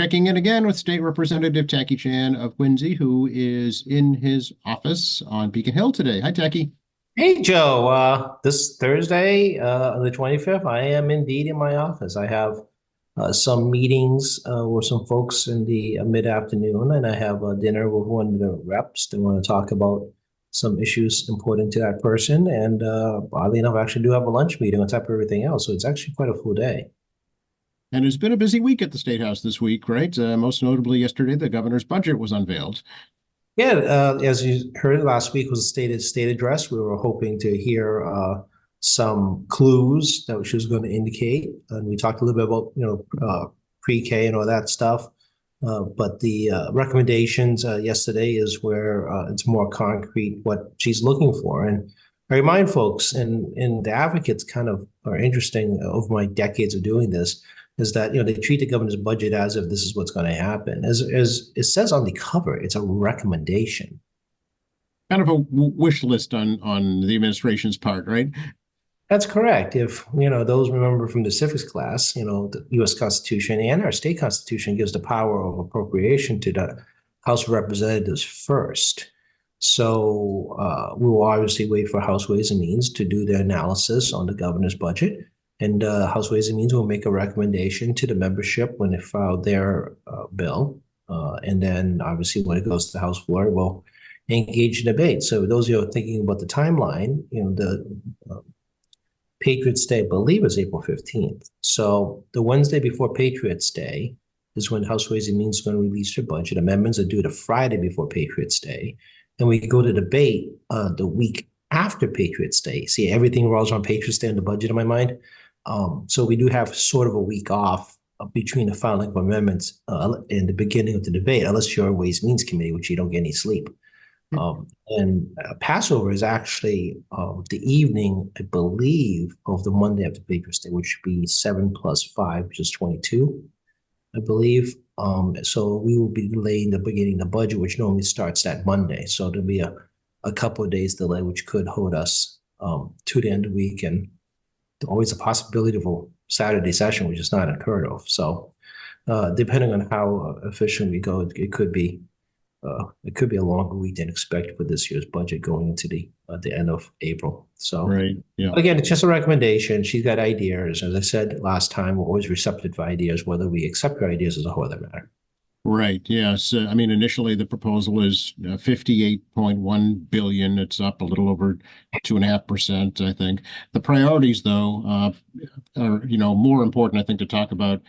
Checking in again with State Representative Tacky Chan of Quincy, who is in his office on Beacon Hill today. Hi, Tacky. Hey Joe, this Thursday, the 25th, I am indeed in my office. I have some meetings with some folks in the mid-afternoon, and I have a dinner with one of the reps that want to talk about some issues important to that person. And oddly enough, I actually do have a lunch meeting on top of everything else, so it's actually quite a full day. And it's been a busy week at the State House this week, right? Most notably yesterday, the governor's budget was unveiled. Yeah, as you heard last week was a state address. We were hoping to hear some clues that she was going to indicate, and we talked a little bit about pre-K and all that stuff. But the recommendations yesterday is where it's more concrete what she's looking for. And I remind folks, and the advocates kind of are interesting over my decades of doing this, is that they treat the governor's budget as if this is what's going to happen. As it says on the cover, it's a recommendation. Kind of a wish list on the administration's part, right? That's correct. If those remember from the civics class, the U.S. Constitution and our state constitution gives the power of appropriation to the House of Representatives first. So we will obviously wait for House Ways and Means to do their analysis on the governor's budget. And House Ways and Means will make a recommendation to the membership when they file their bill. And then obviously when it goes to the House floor, we'll engage in debate. So those of you are thinking about the timeline, the Patriots Day, I believe, is April 15th. So the Wednesday before Patriots Day is when House Ways and Means is going to release their budget. Amendments are due the Friday before Patriots Day. And we go to debate the week after Patriots Day. See, everything rolls around Patriots Day and the budget in my mind. So we do have sort of a week off between the filing of amendments and the beginning of the debate, unless you're a Ways Means Committee, which you don't get any sleep. And Passover is actually the evening, I believe, of the Monday after Patriots Day, which would be 7 plus 5, which is 22, I believe. So we will be delaying the beginning of the budget, which normally starts that Monday. So there'll be a couple of days delay, which could hold us to the end of the week, and always a possibility of a Saturday session, which is not unheard of. So depending on how efficient we go, it could be a longer week than expected for this year's budget going into the end of April. So right, yeah. Again, it's just a recommendation. She's got ideas. As I said last time, we're always receptive to ideas. Whether we accept her ideas is a whole other matter. Right. Yes. I mean, initially the proposal is 58.1 billion. It's up a little over 2.5%, I think. The priorities, though, are more important, I think, to talk about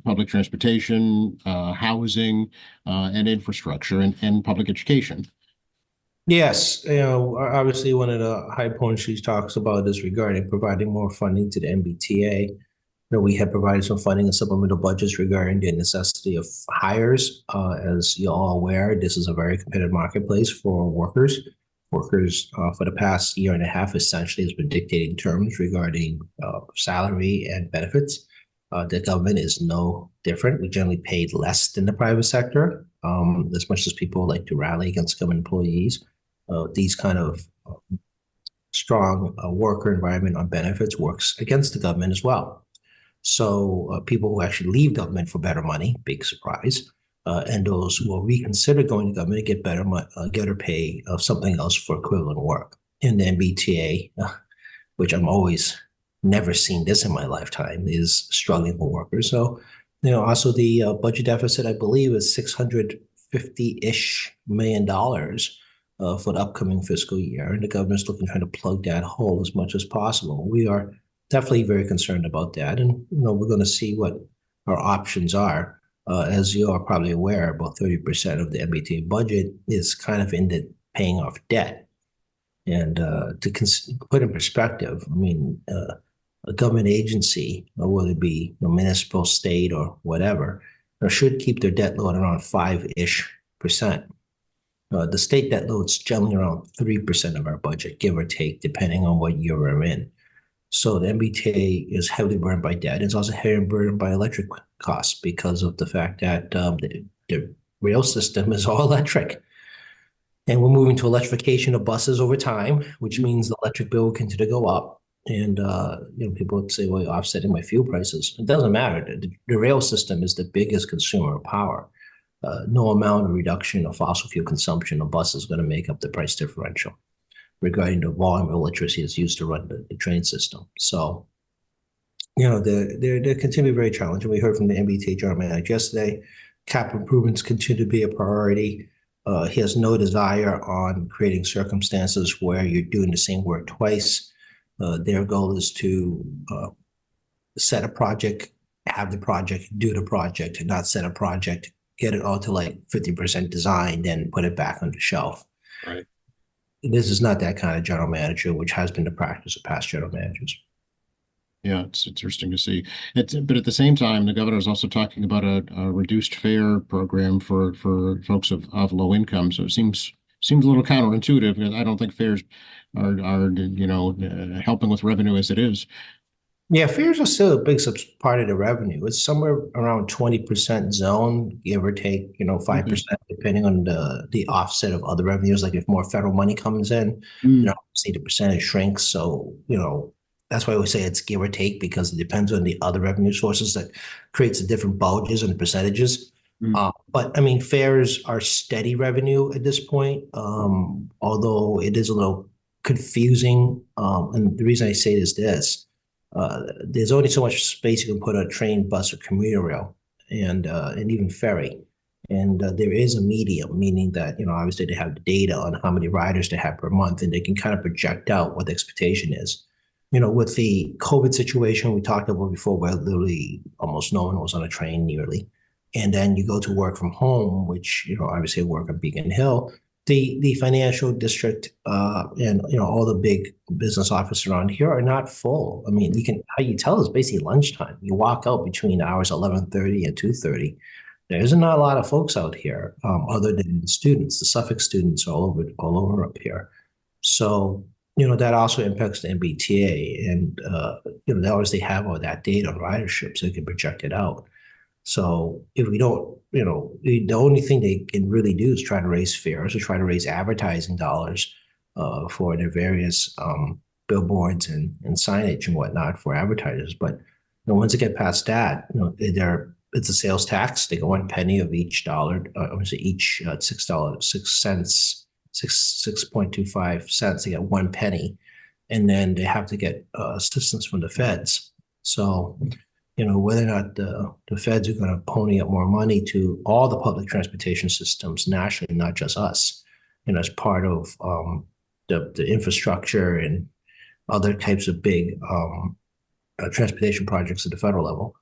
public transportation, housing, and infrastructure, and public education. Yes, obviously one of the high points she talks about is regarding providing more funding to the MBTA. We have provided some funding in supplemental budgets regarding the necessity of hires. As you're all aware, this is a very competitive marketplace for workers. Workers for the past year and a half essentially has been dictating terms regarding salary and benefits. The government is no different. We generally paid less than the private sector. As much as people like to rally against government employees, these kind of strong worker environment on benefits works against the government as well. So people who actually leave government for better money, big surprise, and those who will reconsider going to government get better pay of something else for equivalent work. In the MBTA, which I'm always never seen this in my lifetime, is struggling for workers. So, also the budget deficit, I believe, is $650-ish million for the upcoming fiscal year, and the government's looking trying to plug that hole as much as possible. We are definitely very concerned about that. And, we're going to see what our options are. As you are probably aware, about 30% of the MBTA budget is kind of in the paying off debt. And to put in perspective, I mean, a government agency, whether it be municipal, state, or whatever, should keep their debt load around 5-ish%. The state debt load's generally around 3% of our budget, give or take, depending on what year we're in. So the MBTA is heavily burned by debt. It's also heavily burned by electric costs because of the fact that the rail system is all electric. And we're moving to electrification of buses over time, which means the electric bill will continue to go up. And people would say, well, you're offsetting my fuel prices. It doesn't matter. The rail system is the biggest consumer of power. No amount of reduction of fossil fuel consumption of bus is going to make up the price differential regarding the volume of electricity that's used to run the train system. So, they continue to be very challenging. We heard from the MBTA general manager yesterday, capital improvements continue to be a priority. He has no desire on creating circumstances where you're doing the same work twice. Their goal is to set a project, have the project, do the project, and not set a project, get it all to like 50% design, then put it back on the shelf. Right. This is not that kind of general manager, which has been the practice of past general managers. Yeah, it's interesting to see. But at the same time, the governor is also talking about a reduced fare program for folks of low income. So it seems a little counterintuitive, because I don't think fares are helping with revenue as it is. Yeah, fares are still a big part of the revenue. It's somewhere around 20% zone, give or take, 5%, depending on the offset of other revenues. Like if more federal money comes in, see the percentage shrinks. So, that's why we say it's give or take, because it depends on the other revenue sources that creates the different bulges and percentages. But I mean, fares are steady revenue at this point, although it is a little confusing. And the reason I say is this. There's only so much space you can put on a train, bus, or commuter rail, and even ferry. And there is a medium, meaning that, obviously they have the data on how many riders they have per month, and they can kind of project out what the expectation is. With the COVID situation we talked about before, where literally almost no one was on a train nearly. And then you go to work from home, which, obviously I work at Beacon Hill. The financial district and all the big business offices around here are not full. I mean, how you tell is basically lunchtime. You walk out between hours 11:30 and 2:30. There's not a lot of folks out here, other than the students. The Suffolk students are all over up here. So that also impacts the MBTA, and they obviously have all that data on ridership, so they can project it out. So if we don't, the only thing they can really do is try to raise fares or try to raise advertising dollars for their various billboards and signage and whatnot for advertisers. But once they get past that, it's a sales tax. They get 1 penny of each dollar, obviously each $6.25. They get 1 penny, and then they have to get assistance from the feds. So whether or not the feds are going to pony up more money to all the public transportation systems nationally, not just us, as part of the infrastructure and other types of big transportation projects at the federal level.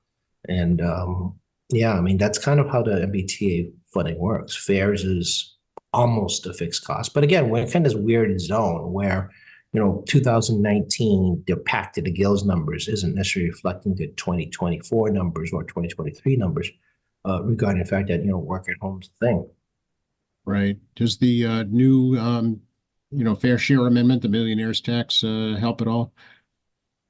And I mean, that's kind of how the MBTA funding works. Fares is almost a fixed cost. But again, we're kind of this weird zone where 2019, the packed to the gills numbers isn't necessarily reflecting the 2024 numbers or 2023 numbers regarding the fact that, work at home is a thing. Right. Does the new, fair share amendment, the millionaire's tax, help at all?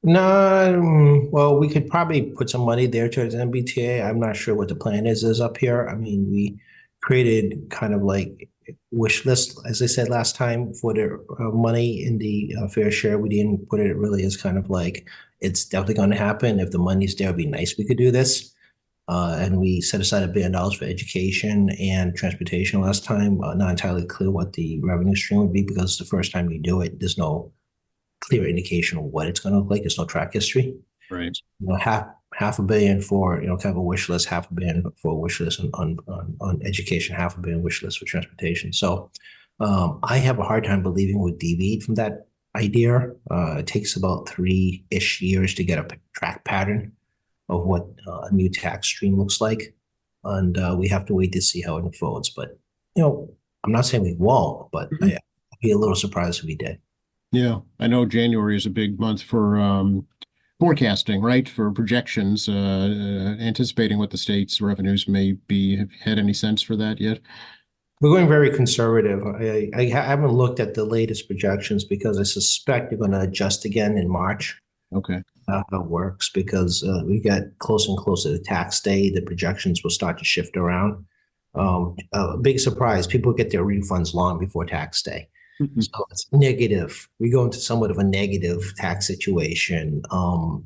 No, well, we could probably put some money there towards MBTA. I'm not sure what the plan is up here. I mean, we created kind of like wish list, as I said last time, for the money in the fair share. We didn't put it really as kind of like, it's definitely going to happen. If the money's there, it'd be nice we could do this. And we set aside $1 billion for education and transportation last time. Not entirely clear what the revenue stream would be, because the first time you do it, there's no clear indication of what it's going to look like. There's no track history. Right. Half $1 billion for kind of a wish list, $500 million for a wish list on education, $500 million wish list for transportation. So I have a hard time believing we'll deviate from that idea. It takes about 3-ish years to get a track pattern of what a new tax stream looks like, and we have to wait to see how it unfolds. But I'm not saying we won't, but I'd be a little surprised if we did. Yeah, I know January is a big month for forecasting, right? For projections, anticipating what the state's revenues may be. Have you had any sense for that yet? We're going very conservative. I haven't looked at the latest projections because I suspect they're going to adjust again in March. Okay. How it works, because we get closer and closer to tax day, the projections will start to shift around. A big surprise, people get their refunds long before tax day. So it's negative. We go into somewhat of a negative tax situation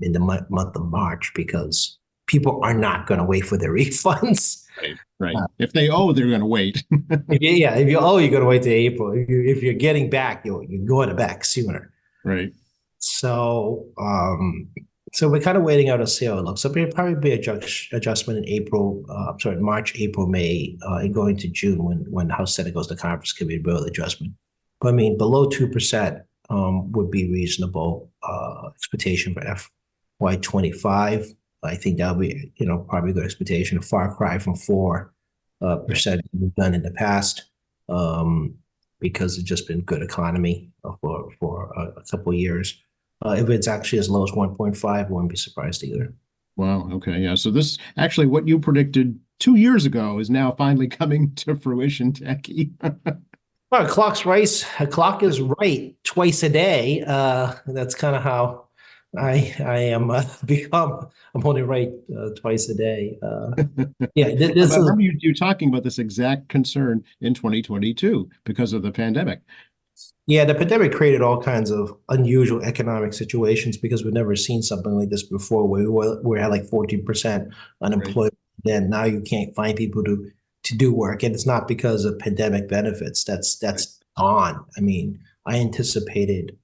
in the month of March because people are not going to wait for their refunds. Right, right. If they owe, they're going to wait. If you owe, you're going to wait to April. If you're getting back, you're going to back sooner. Right. So so we're kind of waiting out to see how it looks. So there'll probably be adjustment in April. Sorry, March, April, May, and going to June when the House Senate goes to conference committee bill adjustment. But I mean, below 2% would be reasonable expectation for FY25. I think that'll be, probably a good expectation. A far cry from 4% we've done in the past because it's just been good economy for a couple of years. If it's actually as low as 1.5, I wouldn't be surprised either. Wow. Okay. Yeah. So this actually what you predicted 2 years ago is now finally coming to fruition, Jackie. Well, a clock is right twice a day. That's kind of how I am become. I'm only right twice a day. Yeah, this I is remember you talking about this exact concern in 2022 because of the pandemic. yeah. The pandemic created all kinds of unusual economic situations because we've never seen something like this before. Where we had like 14% unemployment. Then now you can't find people to do work, and it's not because of pandemic benefits. That's gone. I mean, I anticipated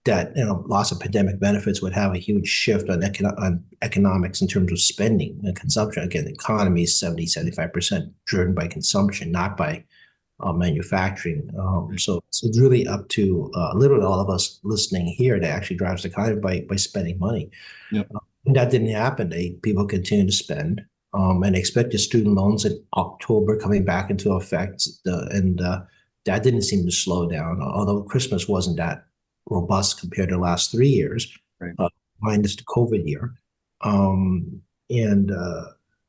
that loss of pandemic benefits would have a huge shift on economics in terms of spending and consumption. Again, the economy is 75% driven by consumption, not by manufacturing. So it's really up to literally all of us listening here that actually drives the economy by spending money. Yep. And that didn't happen. People continue to spend. And expected student loans in October coming back into effect, and that didn't seem to slow down. Although Christmas wasn't that robust compared to the last 3 years, Right. Minus the COVID year,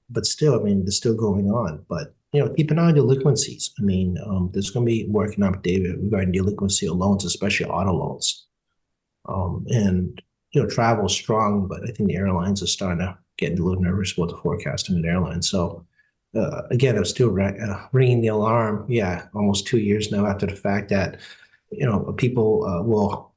but still, I mean, it's still going on. But keep an eye on delinquencies. I mean, there's going to be more economic data regarding delinquency of loans, especially auto loans, and travel is strong, but I think the airlines are starting to get a little nervous about the forecasting of the airlines. So again, I'm still ringing the alarm. Yeah, almost 2 years now after the fact that people will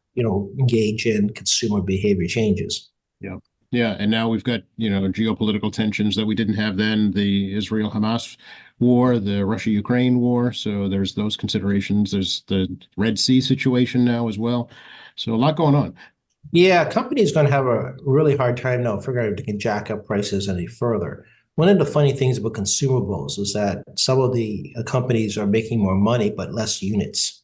engage in consumer behavior changes. Yeah. Yeah. And now we've got geopolitical tensions that we didn't have then, the Israel-Hamas war, the Russia-Ukraine war. So there's those considerations. There's the Red Sea situation now as well. So a lot going on. Yeah, companies going to have a really hard time now figuring out if they can jack up prices any further. One of the funny things about consumables is that some of the companies are making more money but less units.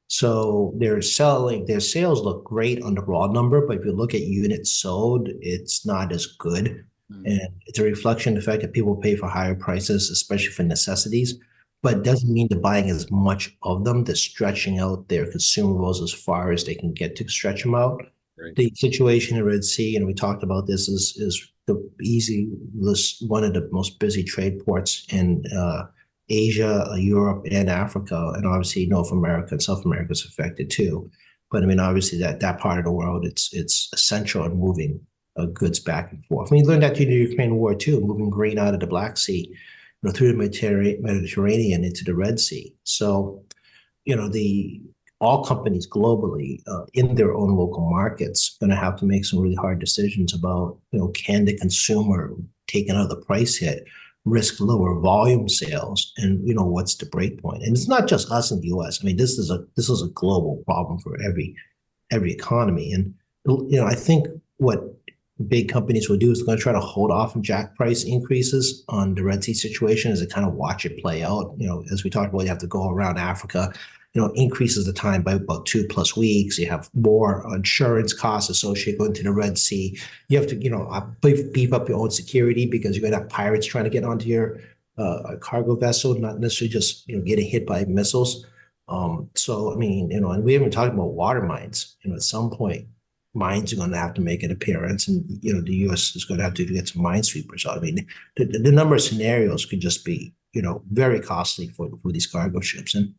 So their sales look great on the raw number, but if you look at units sold, it's not as good. And it's a reflection of the fact that people pay for higher prices, especially for necessities, but it doesn't mean they're buying as much of them. They're stretching out their consumables as far as they can get to stretch them out. Right. The situation in Red Sea, and we talked about this, is one of the most busy trade ports in Asia, Europe, and Africa, and obviously North America and South America is affected too. But I mean, obviously that part of the world, it's essential in moving goods back and forth. I mean, you learned that during the Ukraine war too, moving grain out of the Black Sea, through the Mediterranean into the Red Sea. So, all companies globally in their own local markets going to have to make some really hard decisions about, can the consumer take another price hit, risk lower volume sales, and what's the break point? And it's not just us in the U.S. I mean, this is a global problem for every economy. And I think what big companies will do is they're going to try to hold off on jack price increases on the Red Sea situation as they kind of watch it play out. As we talked about, you have to go around Africa. Increases the time by about 2+ weeks. You have more insurance costs associated going to the Red Sea. You have to, beef up your own security because you're going to have pirates trying to get onto your cargo vessel, not necessarily just, getting hit by missiles. So, I mean, and we haven't talked about water mines. At some point, mines are going to have to make an appearance, and, the U.S. is going to have to get some minesweepers out. I mean, the number of scenarios could just be, very costly for these cargo ships. And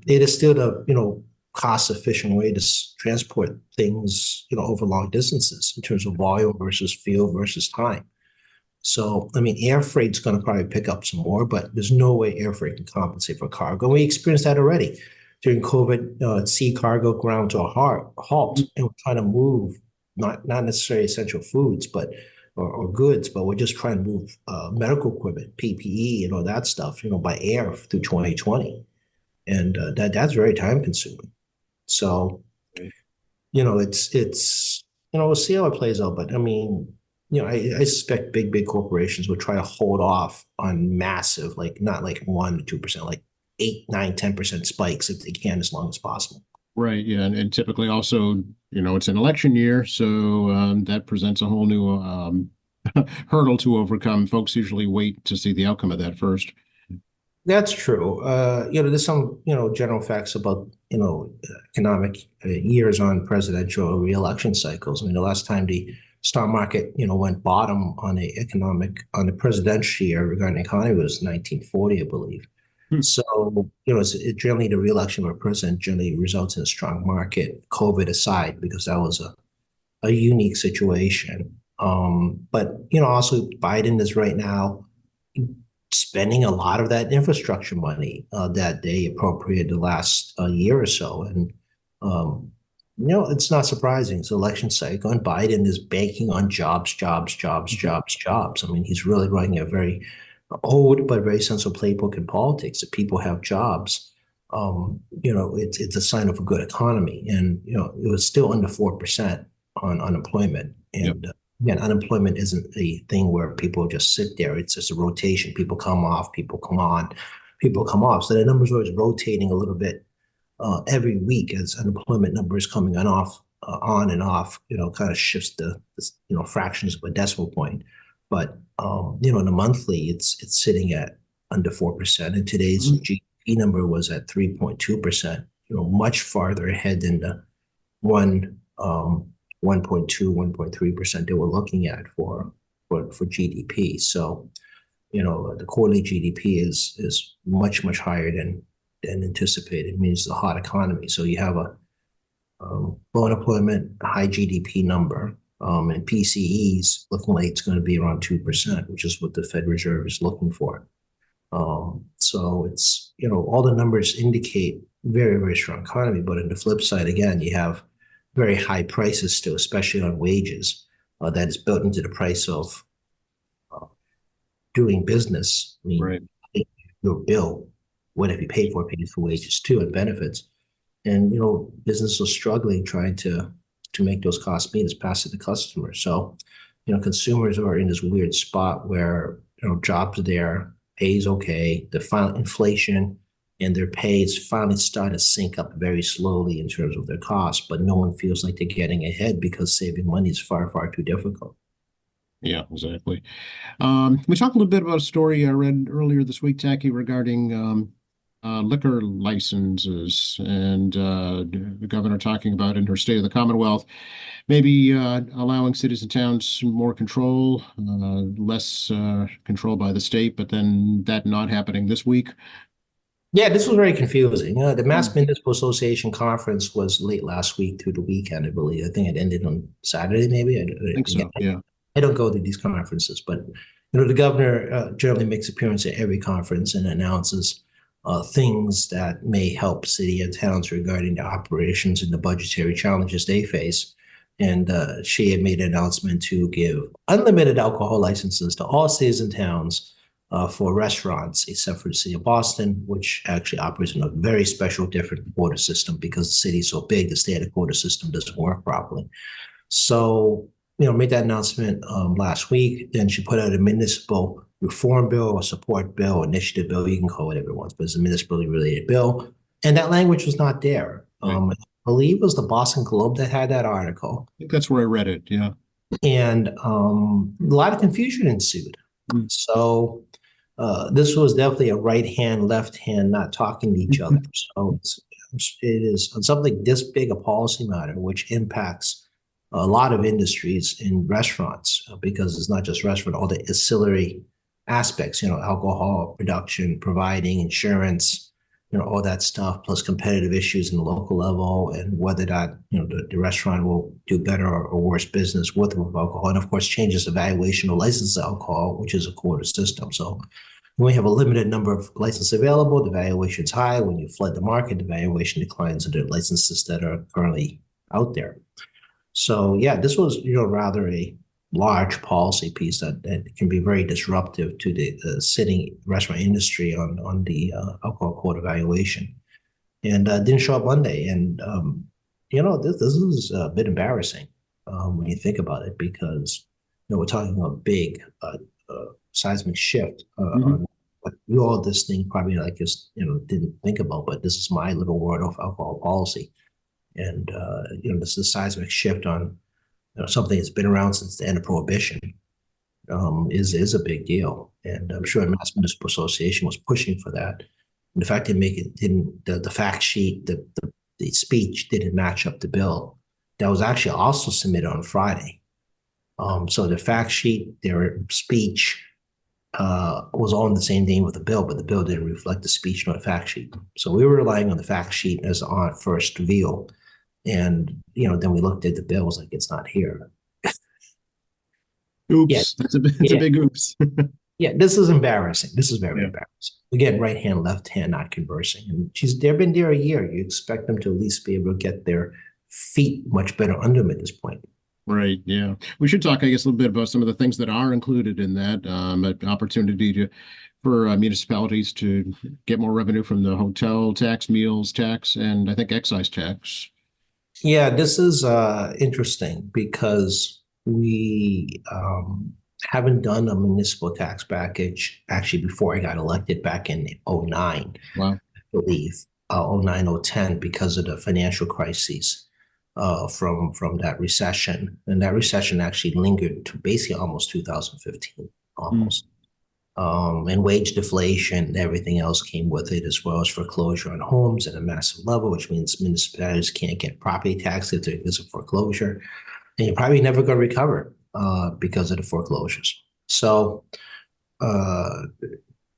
it is still the cost-efficient way to transport things over long distances in terms of volume versus fuel versus time. So I mean, air freight's going to probably pick up some more, but there's no way air freight can compensate for cargo. We experienced that already. during COVID, sea cargo ground to a halt, and we're trying to move not necessarily essential foods, but or goods, but we're just trying to move medical equipment, PPE, and all that stuff, by air through 2020, and that's very time consuming. So, it's we'll see how it plays out. But I mean, I suspect big corporations will try to hold off on massive, like not like 1 to 2%, like 8, 9, 10% spikes if they can, as long as possible. Right. Yeah. And typically also, it's an election year, so that presents a whole new hurdle to overcome. Folks usually wait to see the outcome of that first. That's true. There's some, general facts about, economic years on presidential reelection cycles. I mean, the last time the stock market, went bottom on on the presidential year regarding the economy was 1940, I believe. So, generally the reelection of a president generally results in a strong market, COVID aside, because that was a unique situation. But, also Biden is right now spending a lot of that infrastructure money that they appropriated the last year or so. And, it's not surprising. It's an election cycle, and Biden is banking on jobs. I mean, he's really running a very old but very sensible playbook in politics. If people have jobs, it's a sign of a good economy. And, it was still under 4% on unemployment. And again, unemployment isn't a thing where people just sit there. It's just a rotation. People come off, people come on, people come off. So the numbers are always rotating a little bit every week as unemployment numbers coming on and off, kind of shifts the fractions of a decimal point. But in a monthly, it's sitting at under 4%, and today's GDP number was at 3.2%. Much farther ahead than the 1.2, 1.3% they were looking at for GDP. So, the quarterly GDP is much higher than anticipated. It means it's a hot economy. So you have a low unemployment, high GDP number. And PCEs looking like it's going to be around 2%, which is what the Fed Reserve is looking for. So it's, all the numbers indicate very, very strong economy. But on the flip side, again, you have very high prices still, especially on wages, that is built into the price of doing business. I mean, Right. your bill, what have you paid for wages too, and benefits. And, businesses are struggling trying to make those costs meet as pass to the customer. So, consumers are in this weird spot where, jobs are there, pay is okay, the final inflation and their pay is finally starting to sync up very slowly in terms of their costs, but no one feels like they're getting ahead because saving money is far, far too difficult. Yeah, exactly. We talked a little bit about a story I read earlier this week, Tacky, regarding liquor licenses, and the governor talking about in her State of the Commonwealth, maybe allowing cities and towns more control, less control by the state, but then that not happening this week. Yeah, this was very confusing. The Mass Municipal Association conference was late last week through the weekend, I believe. I think it ended on Saturday, maybe. I think so, yeah. I don't go to these conferences, but the governor generally makes appearance at every conference and announces things that may help city and towns regarding the operations and the budgetary challenges they face. And she had made an announcement to give unlimited alcohol licenses to all cities and towns for restaurants, except for the city of Boston, which actually operates in a very special, different quota system because the city is so big, the state quota system doesn't work properly. So, made that announcement last week. Then she put out a municipal reform bill, a support bill, initiative bill, you can call it whatever you want, but it's a municipally related bill. And that language was not there. Right. I believe it was the Boston Globe that had that article. I think that's where I read it, yeah. And a lot of confusion ensued. So this was definitely a right hand, left hand not talking to each other. So it is on something this big a policy matter, which impacts a lot of industries in restaurants, because it's not just restaurant, all the ancillary aspects, alcohol production, providing insurance, all that stuff, plus competitive issues in the local level, and whether that, the restaurant will do better or worse business with alcohol. And of course, changes the valuation of licensed alcohol, which is a quota system. So When we have a limited number of licenses available, the valuation's high. When you flood the market, the valuation declines of the licenses that are currently out there. So yeah, this was, rather a large policy piece that can be very disruptive to the sitting restaurant industry on the alcohol quota valuation. And didn't show up Monday. And this is a bit embarrassing when you think about it, because we're talking about a big seismic shift on what you all this thing probably like just didn't think about, but this is my little world of alcohol policy. And this is a seismic shift on something that's been around since the end of Prohibition. Is a big deal, and I'm sure the Mass Municipal Association was pushing for that. And the fact they make it didn't the fact sheet, the speech didn't match up the bill. That was actually also submitted on Friday. So the fact sheet, their speech was all in the same name with the bill, but the bill didn't reflect the speech nor the fact sheet. So we were relying on the fact sheet as our first view. And, then we looked at the bill, it was like, it's not here. Oops, Yeah. that's a big oops. Yeah, this is embarrassing. This is very Yeah. embarrassing. Again, right hand, left hand, not conversing. And they've been there a year. You expect them to at least be able to get their feet much better under them at this point. Right. Yeah. We should talk, I guess, a little bit about some of the things that are included in that. An opportunity for municipalities to get more revenue from the hotel tax, meals tax, and I think excise tax. Yeah, this is interesting because we haven't done a municipal tax package actually before I got elected back in 09, Wow. I believe, 09, 010, because of the financial crises from that recession. And that recession actually lingered to basically almost 2015, almost. And wage deflation and everything else came with it, as well as foreclosure on homes at a massive level, which means municipalities can't get property tax if there's a foreclosure. And you're probably never going to recover because of the foreclosures. So,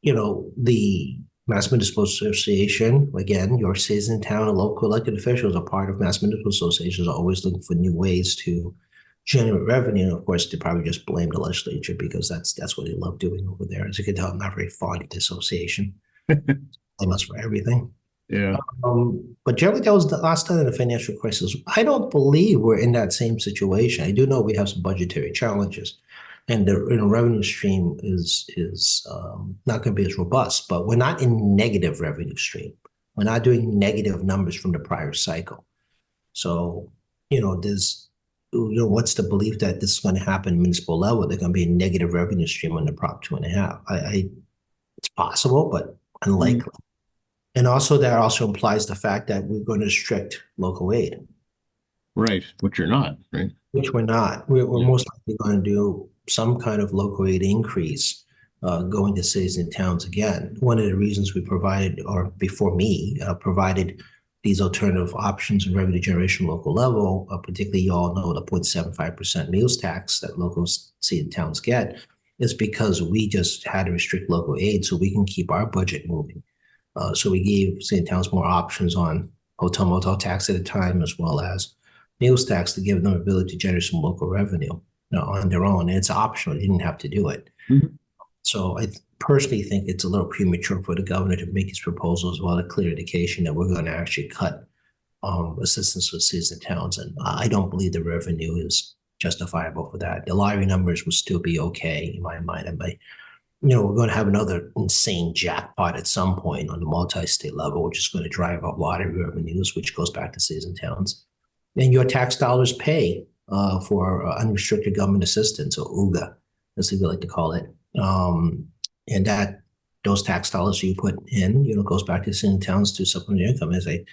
the Mass Municipal Association, again, your cities and town and local elected officials are part of Mass Municipal Associations, are always looking for new ways to generate revenue. And of course, they probably just blame the legislature because that's what they love doing over there. As you can tell, I'm not very fond of the association. Blame us for everything. Yeah. But generally, that was the last time in the financial crisis. I don't believe we're in that same situation. I do know we have some budgetary challenges, and the revenue stream is not going to be as robust. But we're not in negative revenue stream. We're not doing negative numbers from the prior cycle. So there's what's the belief that this is going to happen municipal level? They're going to be a negative revenue stream on the Prop 2.5. It's possible, but unlikely. And also that also implies the fact that we're going to restrict local aid. Right, which you're not, right? Which we're not. We're most likely going to do some kind of local aid increase going to cities and towns again. One of the reasons we provided, or before me, provided these alternative options and revenue generation local level, particularly you all know the 0.75% meals tax that local cities and towns get, is because we just had to restrict local aid so we can keep our budget moving. So we gave cities and towns more options on hotel motel tax at a time, as well as meals tax, to give them the ability to generate some local revenue on their own. And it's optional; they didn't have to do it. So I personally think it's a little premature for the governor to make his proposals without a clear indication that we're going to actually cut assistance with cities and towns. And I don't believe the revenue is justifiable for that. The lottery numbers will still be okay in my mind. And we're going to have another insane jackpot at some point on the multi-state level, which is going to drive up lottery revenues, which goes back to cities and towns. And your tax dollars pay for unrestricted government assistance, or UGA, as we like to call it. And that those tax dollars you put in, goes back to cities and towns to supplement their income. As I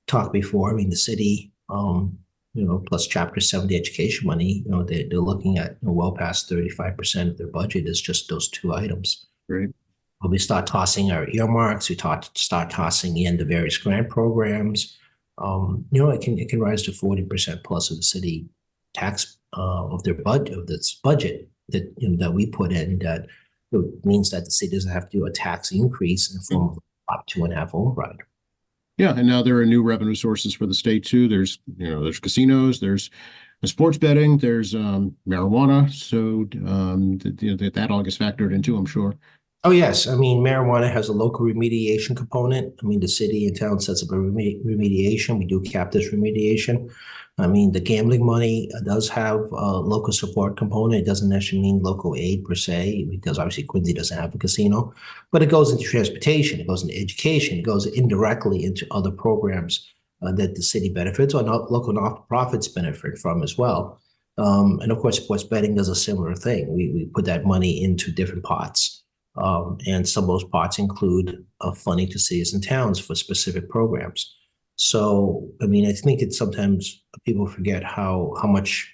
talked before, I mean, the city, plus Chapter 70 education money, they're looking at well past 35% of their budget is just those two items. Right. When we start tossing our earmarks, we start tossing in the various grant programs. It can rise to 40% plus of the city tax of their budget, of this budget that we put in. That means that the city doesn't have to do a tax increase in the form of Prop 2.5 override. Yeah, and now there are new revenue sources for the state too. There's casinos, there's sports betting, there's marijuana. So that all gets factored in too, I'm sure. Oh, yes. I mean, marijuana has a local remediation component. I mean, the city and town sets up a remediation. We do cap this remediation. I mean, the gambling money does have a local support component. It doesn't necessarily mean local aid per se, because obviously Quincy doesn't have a casino, but it goes into transportation, it goes into education, it goes indirectly into other programs that the city benefits or not, local nonprofits benefit from as well. And of course, sports betting does a similar thing. We put that money into different pots. And some of those pots include funding to cities and towns for specific programs. So, I mean, I think it's sometimes people forget how much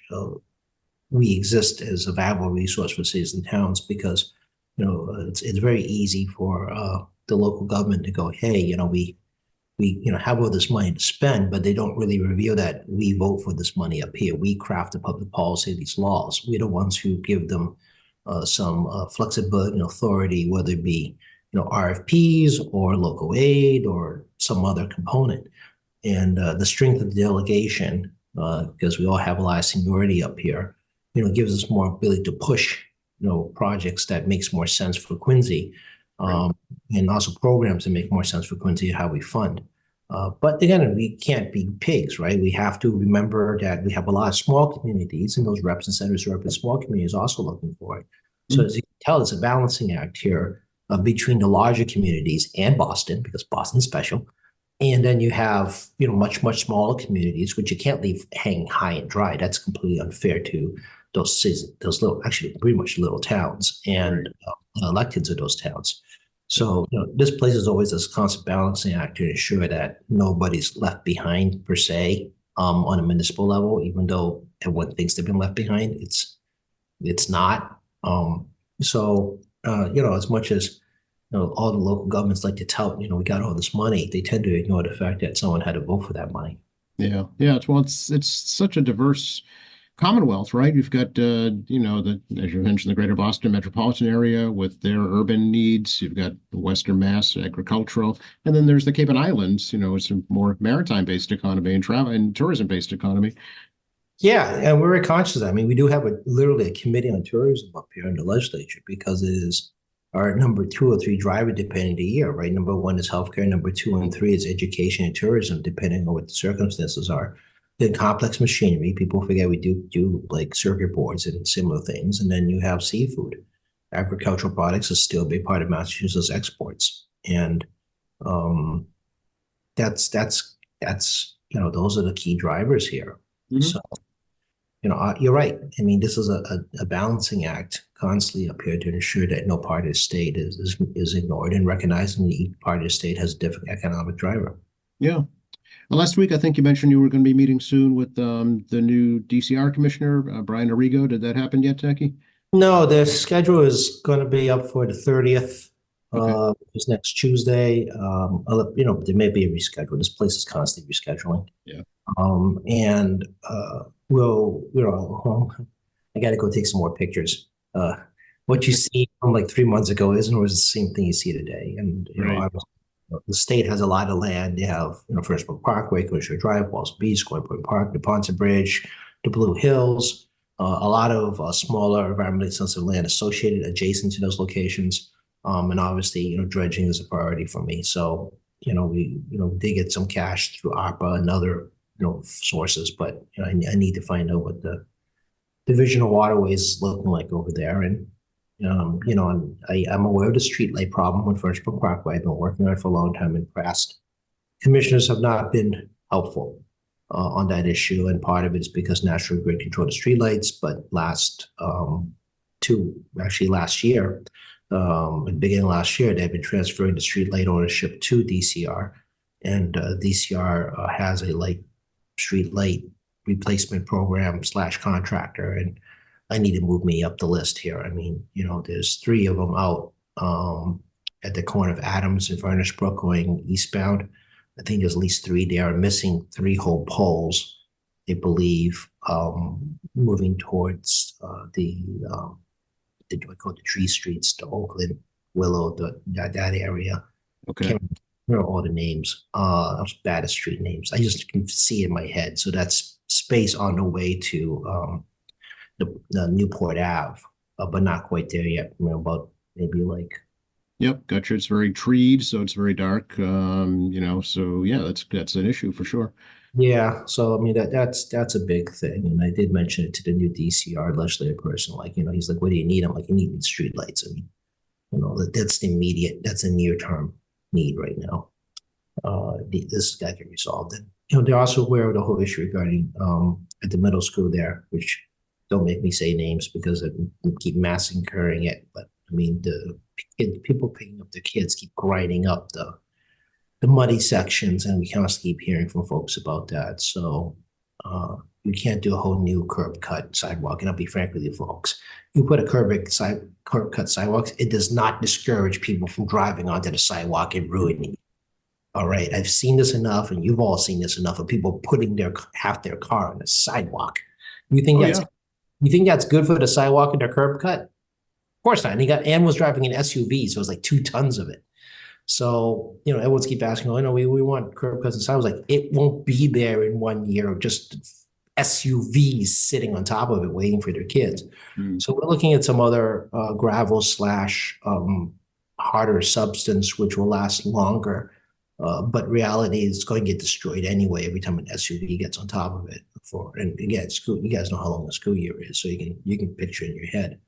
we exist as a valuable resource for cities and towns because, it's very easy for the local government to go, hey, we have all this money to spend, but they don't really reveal that we vote for this money up here. We craft the public policy, these laws. We're the ones who give them some flexibility and authority, whether it be RFPs or local aid or some other component. And the strength of the delegation, because we all have a lot of seniority up here, gives us more ability to push projects that makes more sense for Quincy, and also programs that make more sense for Quincy, how we fund. But again, we can't be pigs, right? We have to remember that we have a lot of small communities, and those reps and senators who represent small communities also looking for it. So as you can tell, it's a balancing act here between the larger communities and Boston, because Boston's special. And then you have, much, much smaller communities, which you can't leave hanging high and dry. That's completely unfair to those cities, those little, actually pretty much little towns and electeds of those towns. So, this place is always this constant balancing act to ensure that nobody's left behind per se, on a municipal level, even though everyone thinks they've been left behind. It's not. So, as much as all the local governments like to tout, we got all this money, they tend to ignore the fact that someone had to vote for that money. Yeah, yeah. It's such a diverse Commonwealth, right? You've got as you mentioned, the Greater Boston metropolitan area with their urban needs. You've got the Western Mass agricultural, and then there's the Cape and Islands. It's a more maritime-based economy and travel and tourism-based economy. Yeah, and we're very conscious of that. I mean, we do have literally a committee on tourism up here in the legislature because it is our number 2 or 3 driver depending the year, right? Number 1 is healthcare, number 2 and 3 is education and tourism, depending on what the circumstances are. Then complex machinery, people forget we do like circuit boards and similar things. And then you have seafood. Agricultural products is still a big part of Massachusetts exports. And that's those are the key drivers here. Mhm. So you're right. I mean, this is a balancing act constantly up here to ensure that no part of the state is ignored and recognizing that each part of the state has a different economic driver. Yeah. Well, last week, I think you mentioned you were going to be meeting soon with the new DCR commissioner, Brian Arrigo. Did that happen yet, Jackie? No, the schedule is going to be up for the 30th. Okay. It's next Tuesday. There may be a reschedule. This place is constantly rescheduling. Yeah. And I got to go take some more pictures. What you see from like 3 months ago isn't always the same thing you see today. And Right. the state has a lot of land. They have First Brook Parkway, Commissioner Drive, Walls Beach, Going Point Park, the Ponce Bridge, the Blue Hills. A lot of smaller environmentally sensitive land associated adjacent to those locations. And obviously, dredging is a priority for me. So, we did get some cash through ARPA and other sources, but I need to find out what the division of waterways is looking like over there. And and I'm aware of the streetlight problem with First Brook Parkway. I've been working on it for a long time, and past commissioners have not been helpful on that issue. And part of it is because National Grid controlled the streetlights, but last year, at the beginning of last year, they've been transferring the streetlight ownership to DCR, and DCR has a streetlight replacement program / contractor, and I need to move me up the list here. I mean, there's 3 of them out at the corner of Adams and Furnace Brook going eastbound. I think there's at least 3 there, missing 3 whole poles, I believe, moving towards what I call the tree streets, the Oakland, Willow, that area. Okay. Can't remember all the names. Those bad at street names. I just can see in my head. So that's space on the way to the Newport Ave, but not quite there yet. About maybe like Yep, gotcha. It's very treed, so it's very dark. So yeah, that's an issue for sure. Yeah, so I mean that's a big thing, and I did mention it to the new DCR legislative person. Like, he's like, "What do you need?" I'm like, "You need street lights." I mean, that's the immediate, that's a near term need right now. This has got to get resolved, and they're also aware of the whole issue regarding at the middle school there, which don't make me say names because I keep massacring it. But I mean, people picking up their kids keep grinding up the muddy sections, and we constantly keep hearing from folks about that. So you can't do a whole new curb cut sidewalk. And I'll be frank with you, folks. You put a curb cut sidewalks, it does not discourage people from driving onto the sidewalk and ruining it. All right, I've seen this enough, and you've all seen this enough of people putting half their car on the sidewalk. You think Oh that's yeah. you think that's good for the sidewalk and their curb cut? Of course not. And Ann was driving an SUV, so it was like 2 tons of it. So, everyone's keep asking, oh, no, we want curb cuts and sidewalks. Like, it won't be there in 1 year of just SUVs sitting on top of it waiting for their kids. Mm. So we're looking at some other gravel slash harder substance, which will last longer. But reality is going to get destroyed anyway every time an SUV gets on top of it. And again, you guys know how long a school year is, so you can picture in your head.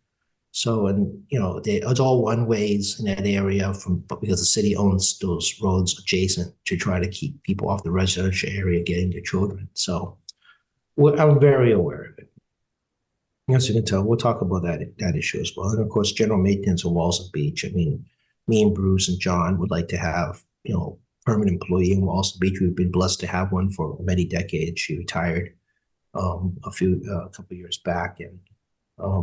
So, and it's all one ways in that area because the city owns those roads adjacent to try to keep people off the residential area getting their children. So, I'm very aware of it. As you can tell, we'll talk about that issue as well. And of course, general maintenance of Walls Beach. I mean, me and Bruce and John would like to have permanent employee in Walls Beach. We've been blessed to have one for many decades. She retired a couple of years back, and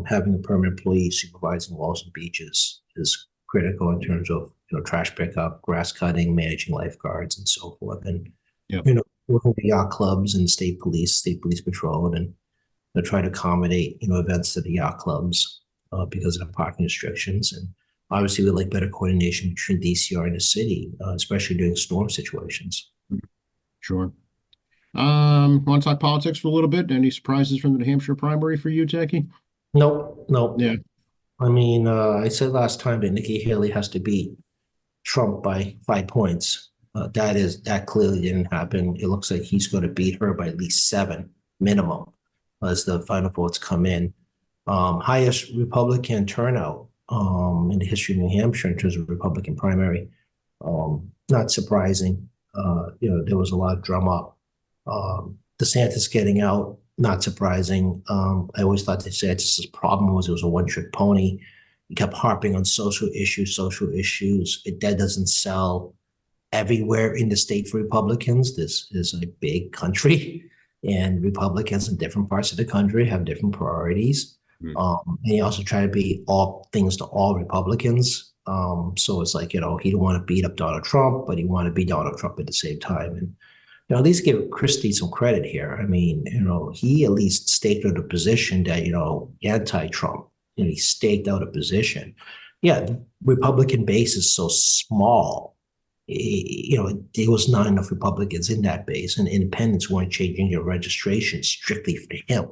having a permanent employee supervising Walls and Beaches is critical in terms of trash pickup, grass cutting, managing lifeguards, and so forth. And Yep. working with yacht clubs and state police patrol, and try to accommodate events to the yacht clubs because of the parking restrictions. And obviously, we like better coordination between DCR and the city, especially during storm situations. Sure. Want to talk politics for a little bit? Any surprises from the New Hampshire primary for you, Jackie? Nope, nope. Yeah. I mean, I said last time that Nikki Haley has to beat Trump by 5 points. That clearly didn't happen. It looks like he's going to beat her by at least 7 minimum as the final votes come in. Highest Republican turnout in the history of New Hampshire in terms of Republican primary. Not surprising. There was a lot of drum up. DeSantis getting out, not surprising. I always thought DeSantis' problem was it was a one-trick pony. He kept harping on social issues. That doesn't sell everywhere in the state for Republicans. This is a big country, and Republicans in different parts of the country have different priorities. And he also tried to be all things to all Republicans. So it's like, he didn't want to beat up Donald Trump, but he wanted to beat Donald Trump at the same time. And at least give Christie some credit here. I mean, he at least staked out a position that, anti-Trump, he staked out a position. Yeah, the Republican base is so small. There was not enough Republicans in that base, and independents weren't changing their registration strictly for him.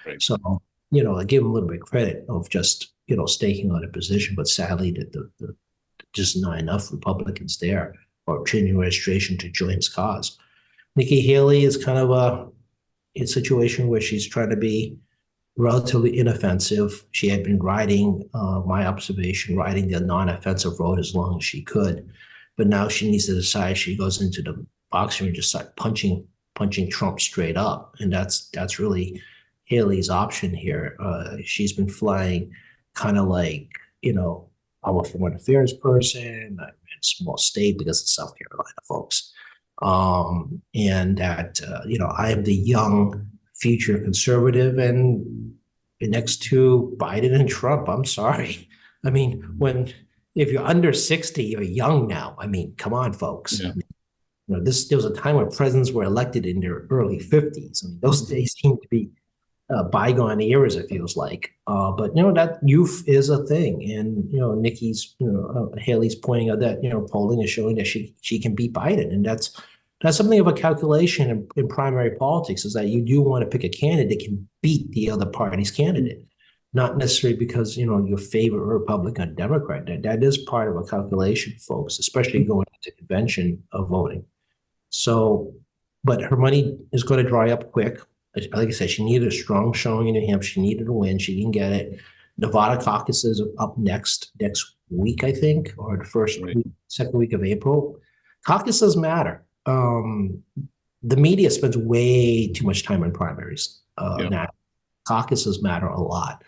Right. So, I give him a little bit of credit of just, staking out a position, but sadly, the just not enough Republicans there or changing registration to join his cause. Nikki Haley is kind of a situation where she's trying to be relatively inoffensive. She had been riding the non-offensive road as long as she could, but now she needs to decide. She goes into the boxing and just start punching Trump straight up, and that's really Haley's option here. She's been flying kind of like almost a foreign affairs person. I'm in a small state because it's South Carolina, folks. And that, I am the young future conservative and next to Biden and Trump. I'm sorry. I mean, if you're under 60, you're young now. I mean, come on, folks. Yeah. There was a time when presidents were elected in their early 50s. I mean, those days seem to be bygone eras, it feels like. But that youth is a thing, and Nikki's, Haley's pointing out that polling is showing that she can beat Biden, and that's something of a calculation in primary politics, is that you do want to pick a candidate that can beat the other party's candidate. not necessarily because, you favor a Republican or Democrat. That is part of a calculation, folks, especially going into convention of voting. So, but her money is going to dry up quick. Like I said, she needed a strong showing in New Hampshire. She needed a win. She didn't get it. Nevada caucuses are up next week, I think, or the Right. second week of April. Caucuses matter. The media spends way too much time on primaries. Yeah. Now, caucuses matter a lot.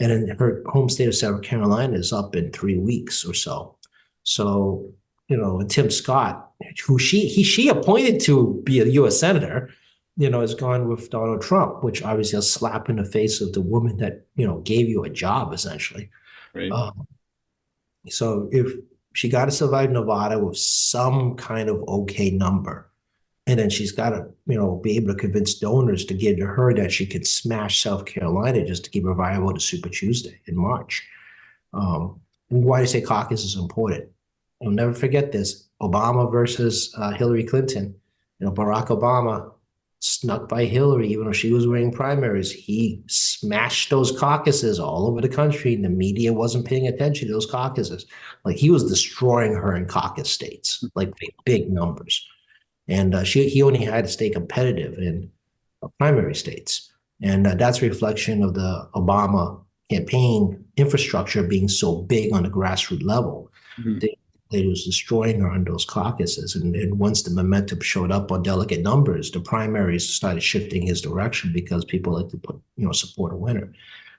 And in her home state of South Carolina is up in 3 weeks or so. So, and Tim Scott, who she appointed to be a U.S. senator, has gone with Donald Trump, which obviously a slap in the face of the woman that gave you a job essentially. Right. So if she got to survive Nevada with some kind of okay number, and then she's got to, be able to convince donors to give to her that she could smash South Carolina just to keep her viable to Super Tuesday in March. And why do you say caucus is important? I'll never forget this. Obama versus Hillary Clinton. Barack Obama snuck by Hillary, even though she was winning primaries. He smashed those caucuses all over the country, and the media wasn't paying attention to those caucuses. Like he was destroying her in caucus states, like big numbers. And he only had to stay competitive in primary states. And that's a reflection of the Obama campaign infrastructure being so big on the grassroots level. Mhm. They was destroying her on those caucuses. And once the momentum showed up on delegate numbers, the primaries started shifting his direction because people like to support a winner.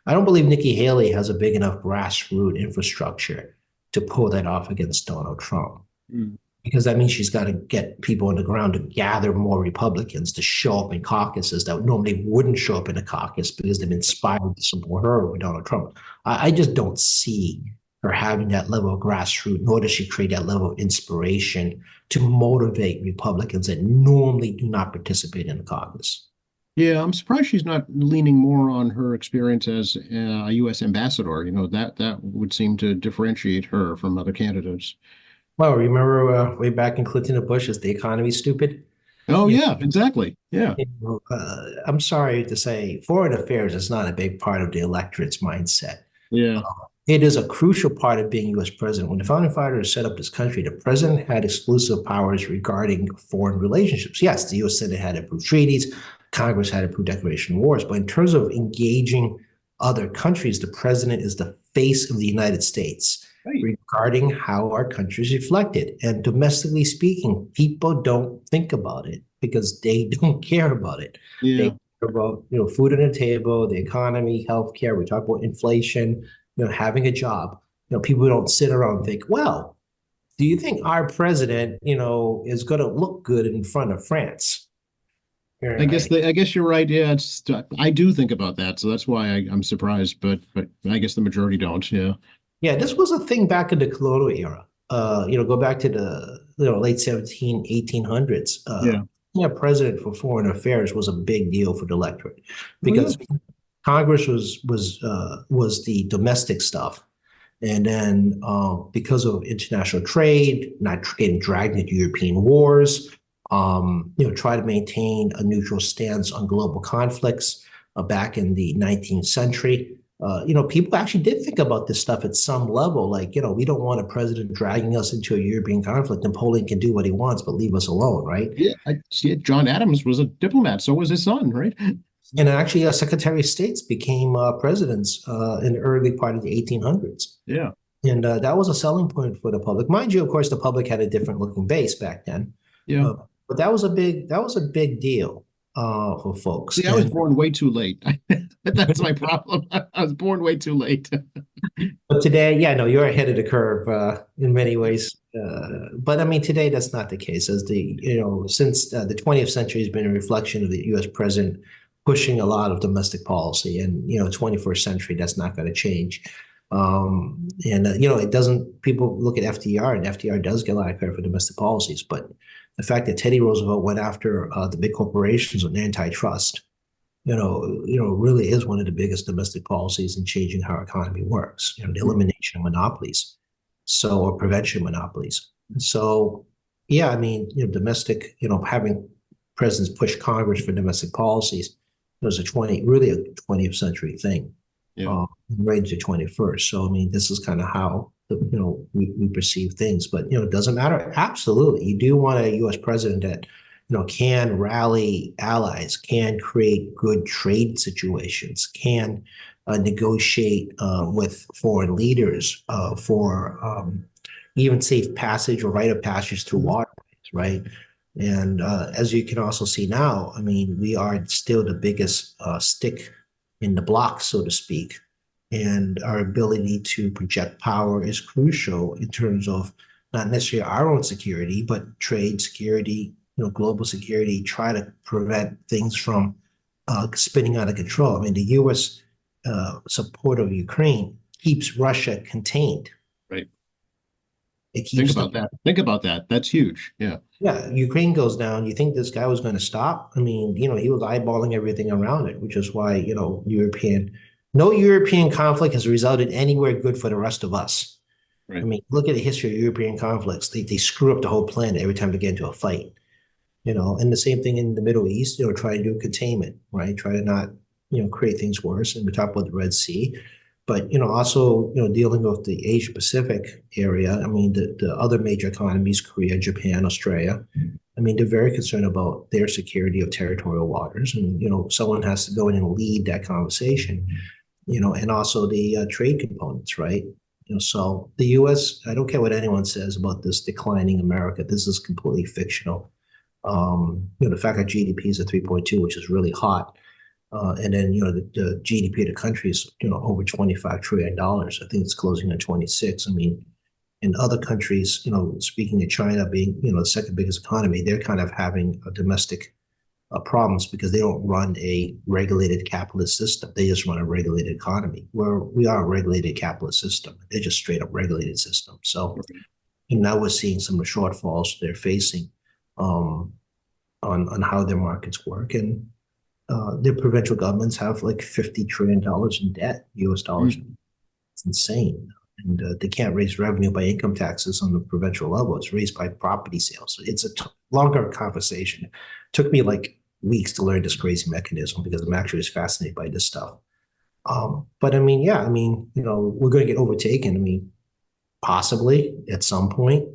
I don't believe Nikki Haley has a big enough grassroots infrastructure to pull that off against Donald Trump. Mm. Because that means she's got to get people on the ground to gather more Republicans to show up in caucuses that normally wouldn't show up in a caucus because they've been inspired to support her over Donald Trump. I just don't see her having that level of grassroots, nor does she create that level of inspiration to motivate Republicans that normally do not participate in the caucus. Yeah, I'm surprised she's not leaning more on her experience as a U.S. ambassador. That would seem to differentiate her from other candidates. Well, remember way back in Clinton and Bush, is the economy stupid? Oh, yeah, exactly. Yeah. I'm sorry to say, foreign affairs is not a big part of the electorate's mindset. Yeah. It is a crucial part of being U.S. president. When the founding fathers set up this country, the president had exclusive powers regarding foreign relationships. Yes, the U.S. Senate had approved treaties, Congress had approved declaration of wars, but in terms of engaging other countries, the president is the face of the United States. Right. Regarding how our country is reflected. And domestically speaking, people don't think about it because they don't care about it. Yeah. They care about, food on the table, the economy, healthcare. We talk about inflation, having a job. People don't sit around and think, well, do you think our president, is going to look good in front of France? I guess you're right. Yeah, I do think about that, so that's why I'm surprised. But I guess the majority don't. Yeah. Yeah, this was a thing back in the colonial era. Go back to the late 1800s. Yeah, president for foreign affairs was a big deal for the electorate because Congress was the domestic stuff, and then because of international trade, not getting dragged into European wars, try to maintain a neutral stance on global conflicts. Back in the 19th century. People actually did think about this stuff at some level. Like, we don't want a president dragging us into a European conflict. Napoleon can do what he wants, but leave us alone, right? Yeah, John Adams was a diplomat. So was his son, right? And actually, Secretary of States became presidents in the early part of the 1800s. Yeah. And that was a selling point for the public. Mind you, of course, the public had a different looking base back then. Yeah. But that was a big deal. For folks. See, I was born way too late. That's my problem. I was born way too late. But today, you're ahead of the curve in many ways. But I mean, today that's not the case. As since the 20th century has been a reflection of the U.S. president pushing a lot of domestic policy, and 21st century that's not going to change. It doesn't. People look at FDR, and FDR does get a lot of credit for domestic policies, but the fact that Teddy Roosevelt went after the big corporations on antitrust, really is one of the biggest domestic policies in changing how our economy works. The elimination of monopolies, or prevention of monopolies. So, yeah, I mean, domestic, having presidents push Congress for domestic policies was really a 20th century thing. Yeah. right into 21st. So, I mean, this is kind of how, we perceive things, but, it doesn't matter. Absolutely. You do want a U.S. president that, can rally allies, can create good trade situations, can negotiate with foreign leaders for even safe passage or right of passage through waterways, right? And as you can also see now, I mean, we are still the biggest stick in the block, so to speak. And our ability to project power is crucial in terms of not necessarily our own security, but trade security, global security, try to prevent things from spinning out of control. I mean, the U.S. Support of Ukraine keeps Russia contained. Right. It Think keeps about them. that. Think about that. That's huge. Yeah. Yeah, Ukraine goes down. You think this guy was going to stop? I mean, he was eyeballing everything around it, which is why, no European conflict has resulted anywhere good for the rest of us. I Right. mean, look at the history of European conflicts. They screw up the whole planet every time they get into a fight, and the same thing in the Middle East, try to do containment, right? Try to not, create things worse. And we talk about the Red Sea, but, also, dealing with the Asia Pacific area. I mean, the other major economies, Korea, Japan, Australia, I mean, they're very concerned about their security of territorial waters. And, someone has to go in and lead that conversation, and also the trade components, right? So the U.S., I don't care what anyone says about this declining America. This is completely fictional. The fact that GDP is at 3.2, which is really hot. And then, the GDP of the country is, over $25 trillion. I think it's closing at 26. I mean, in other countries, speaking of China being, the second biggest economy, they're kind of having a domestic problems because they don't run a regulated capitalist system. They just run a regulated economy, where we are a regulated capitalist system. They're just straight up regulated system. So, and now we're seeing some of the shortfalls they're facing on how their markets work. And their provincial governments have like $50 trillion in debt, US dollars. It's insane. And they can't raise revenue by income taxes on the provincial level. It's raised by property sales. It's a longer conversation. It took me like weeks to learn this crazy mechanism because I'm actually just fascinated by this stuff. But I mean, yeah, I mean, we're going to get overtaken. I mean, possibly at some point,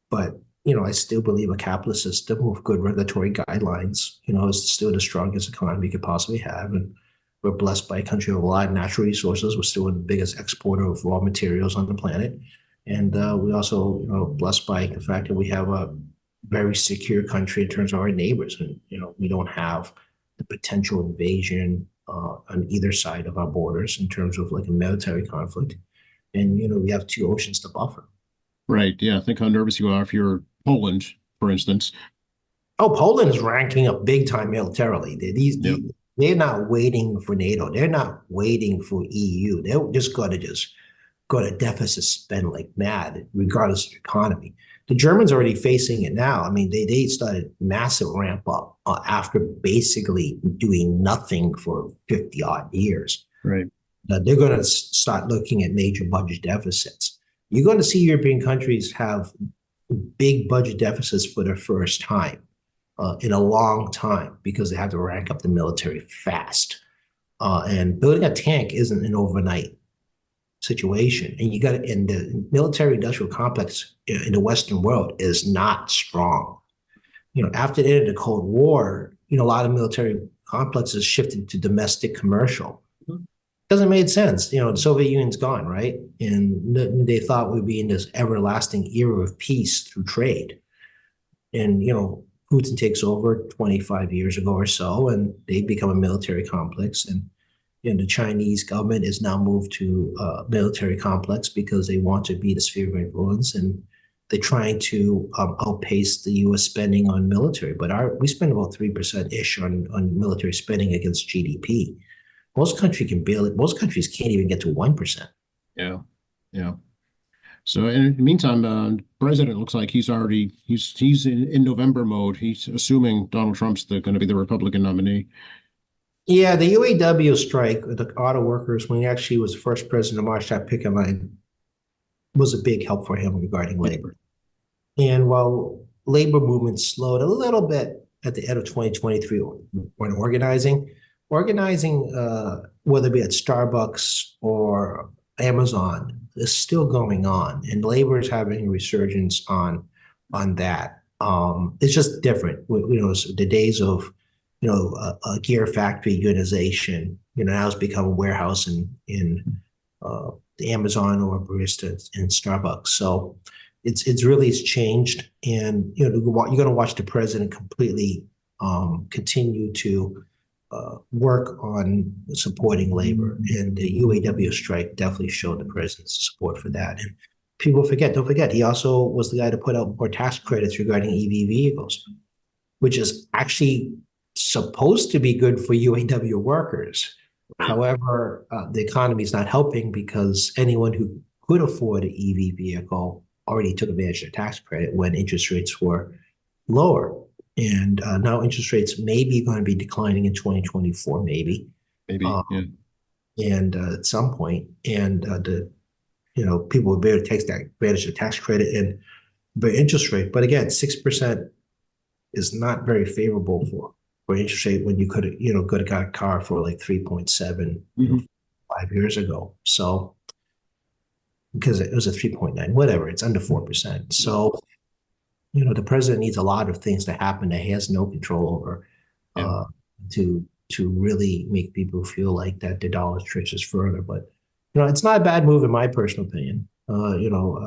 but I still believe a capitalist system with good regulatory guidelines, is still the strongest economy we could possibly have. And we're blessed by a country with a lot of natural resources. We're still the biggest exporter of raw materials on the planet. And we also, blessed by the fact that we have a very secure country in terms of our neighbors. And, we don't have the potential invasion on either side of our borders in terms of like a military conflict. And, we have two oceans to buffer. Right. Yeah. Think how nervous you are if you're Poland, for instance. Oh, Poland is ranking up big time militarily. Yep. They're not waiting for NATO. They're not waiting for EU. They're just going to go to deficit spend like mad, regardless of the economy. The Germans are already facing it now. I mean, they started massive ramp up after basically doing nothing for 50 odd years. Right. They're going to start looking at major budget deficits. You're going to see European countries have big budget deficits for the first time in a long time because they have to rank up the military fast. And building a tank isn't an overnight situation. And and the military industrial complex in the Western world is not strong. After the end of the Cold War, a lot of military complexes shifted to domestic commercial. Doesn't make sense. The Soviet Union's gone, right? And they thought we'd be in this everlasting era of peace through trade. And, Putin takes over 25 years ago or so, and they become a military complex. And, the Chinese government is now moved to a military complex because they want to be the sphere of influence. And they're trying to outpace the U.S. spending on military. But we spend about 3%-ish on military spending against GDP. Most countries can't even get to 1%. Yeah. Yeah. So in the meantime, the president looks like he's in November mode. He's assuming Donald Trump's going to be the Republican nominee. Yeah, the UAW strike, the auto workers, when he actually was the first president to march that picket line, was a big help for him regarding labor. And while labor movement slowed a little bit at the end of 2023 when organizing, organizing, whether it be at Starbucks or Amazon, is still going on, and labor is having a resurgence on that. It's just different. So the days of a gear factory unionization, now it's become a warehouse in the Amazon or barista in Starbucks. So it's changed, and you're going to watch the president completely continue to work on supporting labor, and the UAW strike definitely showed the president's support for that. And don't forget, he also was the guy to put out more tax credits regarding EV vehicles, which is actually supposed to be good for UAW workers. However, the economy is not helping because anyone who could afford an EV vehicle already took advantage of the tax credit when interest rates were lower. And now interest rates may be going to be declining in 2024, maybe. Maybe, yeah. And at some point, and people will be able to take that advantage of the tax credit and the interest rate. But again, 6% is not very favorable for interest rate when you could have got a car for like 3.7 5 years ago. So because it was a 3.9, whatever, it's under 4%. So the president needs a lot of things to happen that he has no control over, to really make people feel like that the dollar stretches further. But it's not a bad move in my personal opinion.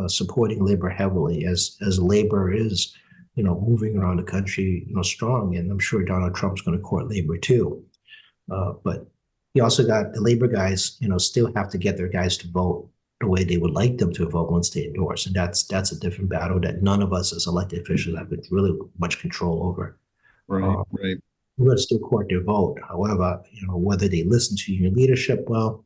Supporting labor heavily as labor is moving around the country strong, and I'm sure Donald Trump's going to court labor too. But you also got the labor guys still have to get their guys to vote the way they would like them to vote once they endorse. And that's a different battle that none of us as elected officials have really much control over. Right, right. We're going to still court their vote. However, whether they listen to union leadership, well,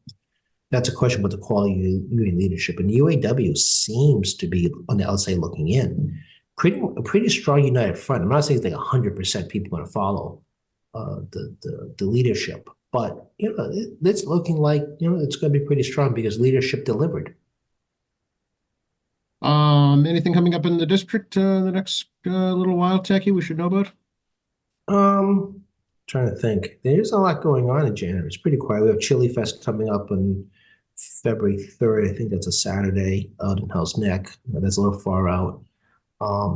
that's a question about the quality of union leadership. And the UAW seems to be on the outside looking in. A pretty strong united front. I'm not saying it's like 100% people going to follow the leadership, but it's looking like it's going to be pretty strong because leadership delivered. Anything coming up in the district the next little while, Techie, we should know about? Trying to think. There's a lot going on in January. It's pretty quiet. We have Chili Fest coming up on February 3rd. I think that's a Saturday out in Hell's Neck. That's a little far out.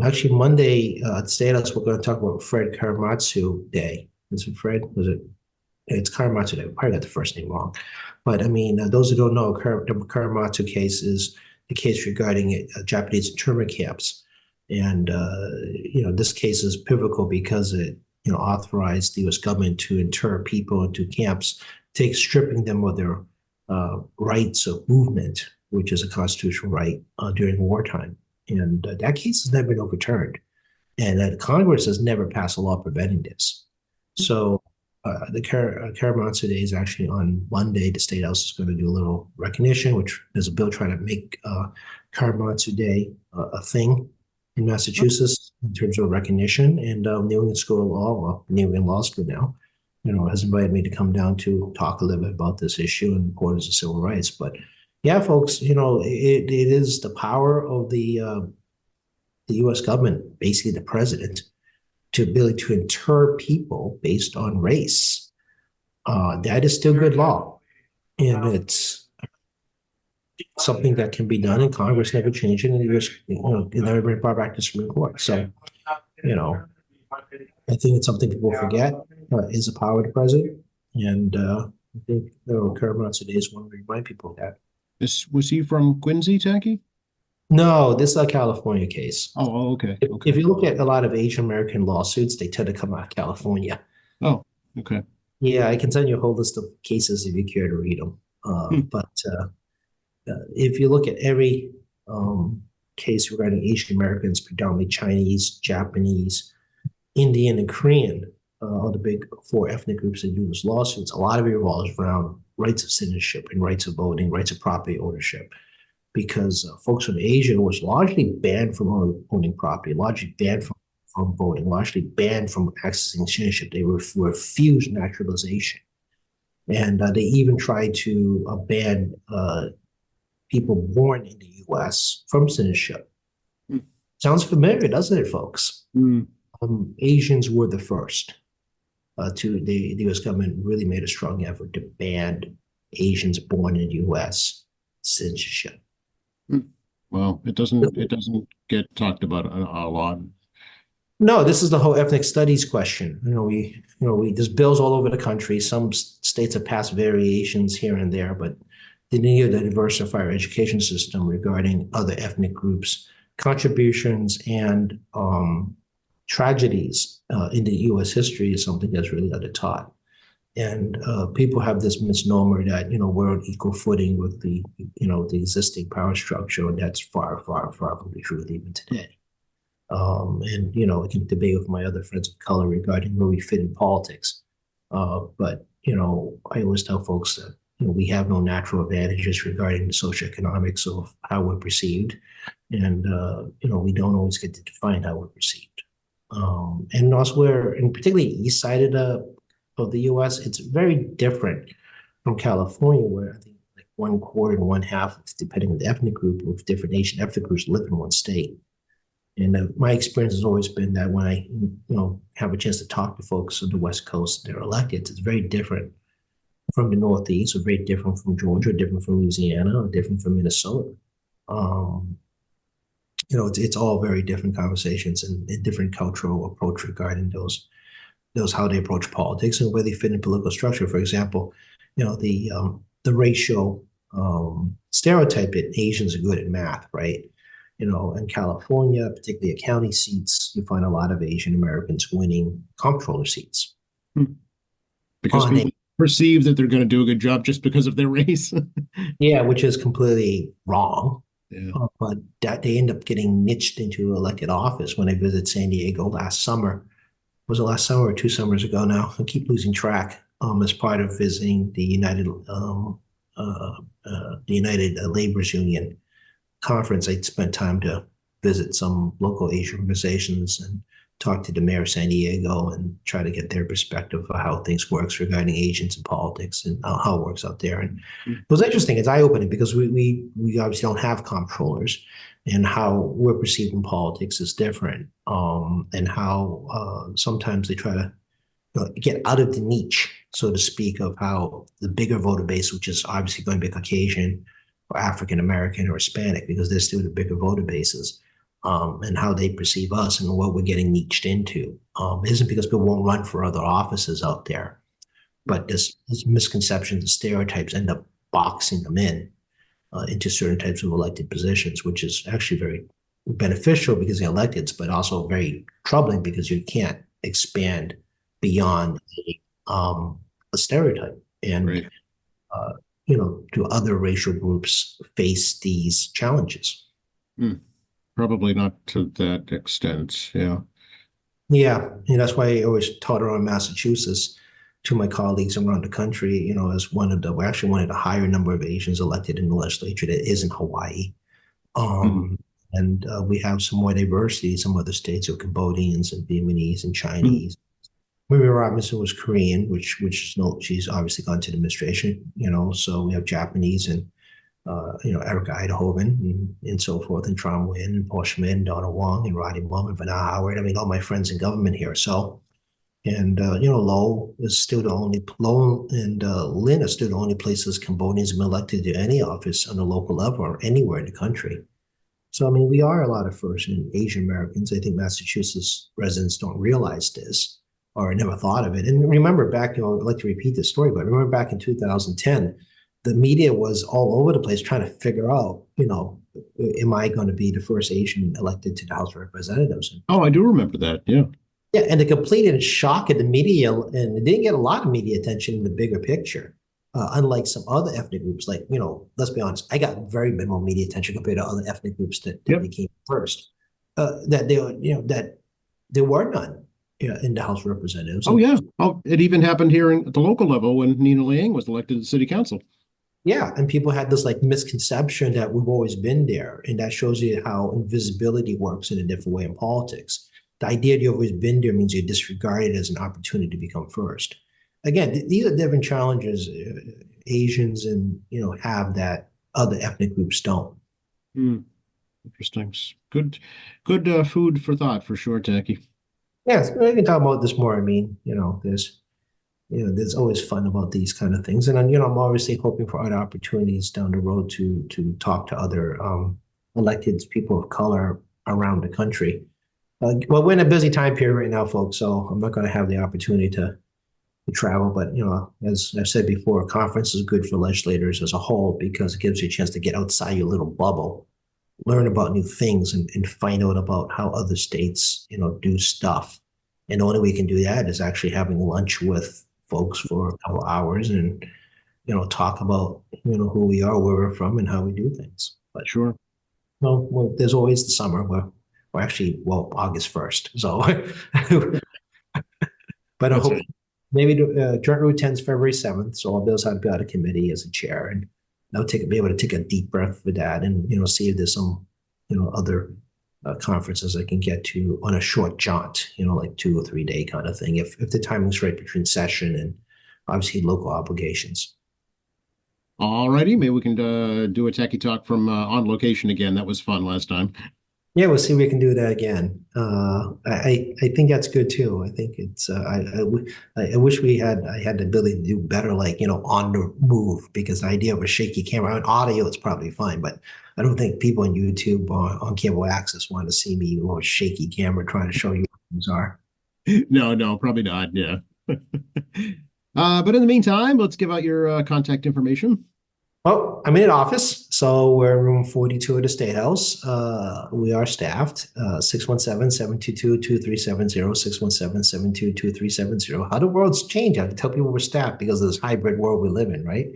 Actually, Monday at State House, we're going to talk about Fred Karamatsu Day. Is it Fred? Was it? It's Karamatsu Day. I probably got the first name wrong. But I mean, those who don't know, the Karamatsu case is the case regarding Japanese internment camps. And, this case is pivotal because it, authorized the U.S. government to inter people into camps, stripping them of their rights of movement, which is a constitutional right during wartime. And that case has never been overturned. And Congress has never passed a law preventing this. So the Karamatsu Day is actually on Monday. The State House is going to do a little recognition, which there's a bill trying to make Karamatsu Day a thing in Massachusetts in terms of recognition. And New England School of Law, well, New England Law School now, has invited me to come down to talk a little bit about this issue and importance of civil rights. But yeah, folks, it is the power of the U.S. government, basically the president, to ability to inter people based on race. That is still good law, and it's something that can be done, and Congress never changed it, and it never been brought back to the Supreme Court. So, I think it's something people forget is the power of the president, and I think Karamatsu Day is one to remind people of that. Was he from Quincy, Techie? No, this is a California case. Oh, okay. If you look at a lot of Asian American lawsuits, they tend to come out of California. Oh, okay. Yeah, I can send you a whole list of cases if you care to read them. But if you look at every case regarding Asian Americans, predominantly Chinese, Japanese, Indian, and Korean, are the big four ethnic groups that do these lawsuits, a lot of it revolves around rights of citizenship and rights of voting, rights of property ownership. Because folks from Asia was largely banned from owning property, largely banned from voting, largely banned from accessing citizenship. They refused naturalization. And they even tried to ban people born in the U.S. from citizenship. Sounds familiar, doesn't it, folks? Asians were the first the U.S. government really made a strong effort to ban Asians born in the U.S. citizenship. Well, it doesn't get talked about a lot. No, this is the whole ethnic studies question. There's bills all over the country. Some states have passed variations here and there, but they need to diversify our education system regarding other ethnic groups, contributions, and tragedies in the U.S. history is something that's really undertaught. And people have this misnomer that, we're on equal footing with the existing power structure, and that's far, far, far from the truth even today. I can debate with my other friends of color regarding where we fit in politics. But I always tell folks that, we have no natural advantages regarding the socioeconomics of how we're perceived. And, we don't always get to define how we're perceived. And elsewhere, and particularly east side of the U.S., it's very different from California, where I think like 1/4 and 1/2, depending on the ethnic group, of different Asian ethnic groups live in one state. And my experience has always been that when I, have a chance to talk to folks on the West Coast, they're elected, it's very different from the Northeast, or very different from Georgia, different from Louisiana, or different from Minnesota. It's all very different conversations and different cultural approach regarding those how they approach politics and where they fit in political structure. For example, the racial stereotype that Asians are good at math, right? In California, particularly at county seats, you find a lot of Asian Americans winning comptroller seats. Because people perceive that they're going to do a good job just because of their race. Yeah, which is completely wrong. Yeah. But that they end up getting niched into elected office. When I visited San Diego last summer, was it last summer or 2 summers ago now? I keep losing track. As part of visiting the United Laborers Union conference, I spent time to visit some local Asian organizations and talk to the mayor of San Diego and try to get their perspective of how things works regarding Asians in politics and how it works out there. And it was interesting. It's eye-opening because we obviously don't have comptrollers, and how we're perceived in politics is different. And how sometimes they try to get out of the niche, so to speak, of how the bigger voter base, which is obviously going to be Caucasian or African American or Hispanic, because they're still the bigger voter bases. And how they perceive us and what we're getting niched into. Isn't because people won't run for other offices out there, but this misconceptions and stereotypes end up boxing them into certain types of elected positions, which is actually very beneficial because they're elected, but also very troubling because you can't expand beyond a stereotype. And, right. Do other racial groups face these challenges? Probably not to that extent. Yeah. Yeah. That's why I always taught around Massachusetts to my colleagues around the country, as we actually wanted a higher number of Asians elected in the legislature that is in Hawaii. And we have some more diversity. Some other states of Cambodians and Vietnamese and Chinese. Maria Robinson was Korean, which she's obviously gone to the administration, so we have Japanese and Erica Eidhoven and so forth, and Tram Nguyen and Paul Schmidt and Donna Wong and Roddy Mum and Vanna Howard. I mean, all my friends in government here. So, and Lo is still the only, Lo and Lynn are still the only places Cambodians have been elected to any office on the local level or anywhere in the country. So, I mean, we are a lot of first and Asian Americans. I think Massachusetts residents don't realize this or never thought of it. And remember back, I'd like to repeat this story, but remember back in 2010, the media was all over the place trying to figure out, am I going to be the first Asian elected to the House of Representatives? Oh, I do remember that. Yeah. Yeah. And the complete shock of the media, and it didn't get a lot of media attention in the bigger picture, unlike some other ethnic groups. Like, let's be honest, I got very minimal media attention compared to other ethnic groups that became first, that there were none in the House of Representatives. Oh, yeah. Oh, it even happened here at the local level when Nina Liang was elected to the city council. Yeah, and people had this misconception that we've always been there, and that shows you how invisibility works in a different way in politics. The idea that you've always been there means you're disregarded as an opportunity to become first. Again, these are different challenges Asians and have that other ethnic groups don't. Interesting. Good food for thought for sure, Tacky. Yes, we can talk about this more. I mean, there's there's always fun about these kind of things. And then, I'm obviously hoping for other opportunities down the road to talk to other elected people of color around the country. Well, we're in a busy time period right now, folks, so I'm not going to have the opportunity to travel. But, as I've said before, a conference is good for legislators as a whole because it gives you a chance to get outside your little bubble, learn about new things, and find out about how other states, do stuff. And the only way we can do that is actually having lunch with folks for a couple hours and, talk about, who we are, where we're from, and how we do things. But Sure. well, there's always the summer where we're actually, August 1st. So, but I That's hope right. maybe Joint Route 10 is February 7th. So I'll be able to be out of committee as a chair, and I'll be able to take a deep breath with that and, see if there's some, other conferences I can get to on a short jaunt, like 2 or 3 day kind of thing. If the timing's right between session and obviously local obligations. All righty. Maybe we can do a techie talk from on location again. That was fun last time. Yeah, we'll see if we can do that again. I think that's good too. I think it's I wish I had the ability to do better, like on the move, because the idea of a shaky camera on audio it's probably fine, but I don't think people on YouTube or on cable access want to see me with a shaky camera trying to show you what things are. No, probably not. Yeah. But in the meantime, let's give out your contact information. Oh, I'm in an office. So we're in room 42 of the State House. We are staffed, 617-722-2370, 617-722-2370. How the world's changed. I have to tell people we're staffed because of this hybrid world we live in, right?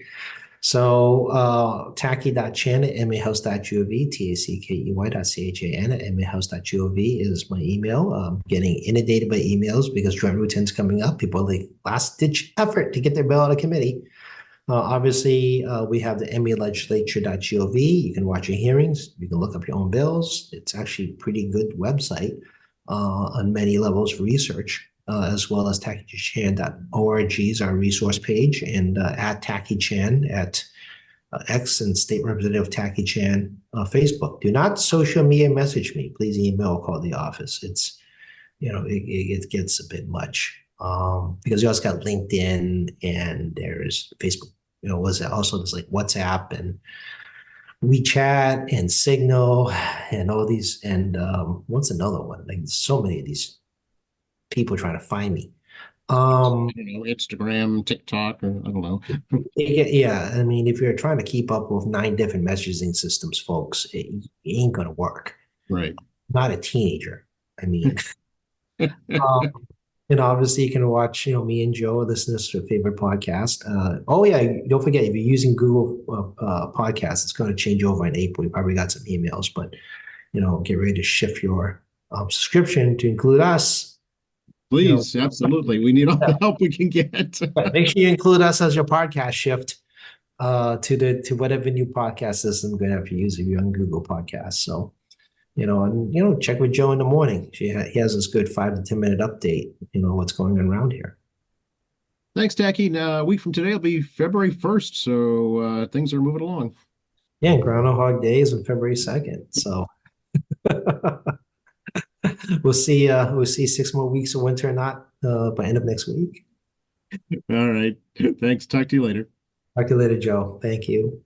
So tacky.chan at mahouse.gov, tackey.chan at mahouse.gov is my email. Getting inundated by emails because Joint Route 10 is coming up. People are like last-ditch effort to get their bill out of committee. Obviously, we have the malegislature.gov. You can watch your hearings. You can look up your own bills. It's actually a pretty good website on many levels of research, as well as tackychan.org is our resource page, and at tackychan at X and State Representative Tacky Chan Facebook. Do not social media message me. Please email or call the office. It's, it gets a bit much because you also got LinkedIn and there's Facebook. Was also there's like WhatsApp and WeChat and Signal and all these. And what's another one? Like so many of these people trying to find me. Instagram, TikTok, or I don't know. Yeah, I mean, if you're trying to keep up with 9 different messaging systems, folks, it ain't gonna work. Right. Not a teenager. I mean, obviously you can watch, me and Joe listen to your favorite podcast. Oh yeah, don't forget if you're using Google Podcasts, it's going to change over in April. You probably got some emails, but get ready to shift your subscription to include us. Please, absolutely. We need all the help we can get. Make sure you include us as your podcast shift to whatever new podcast system you're going to have to use if you're on Google Podcasts. So, and check with Joe in the morning. He has this good 5 to 10 minute update. What's going on around here. Thanks, Tacky. Now, a week from today will be February 1st, so things are moving along. Yeah, and Groundhog Day is on February 2nd. So we'll see 6 more weeks of winter or not by end of next week. All right. Thanks. Talk to you later. Talk to you later, Joe. Thank you.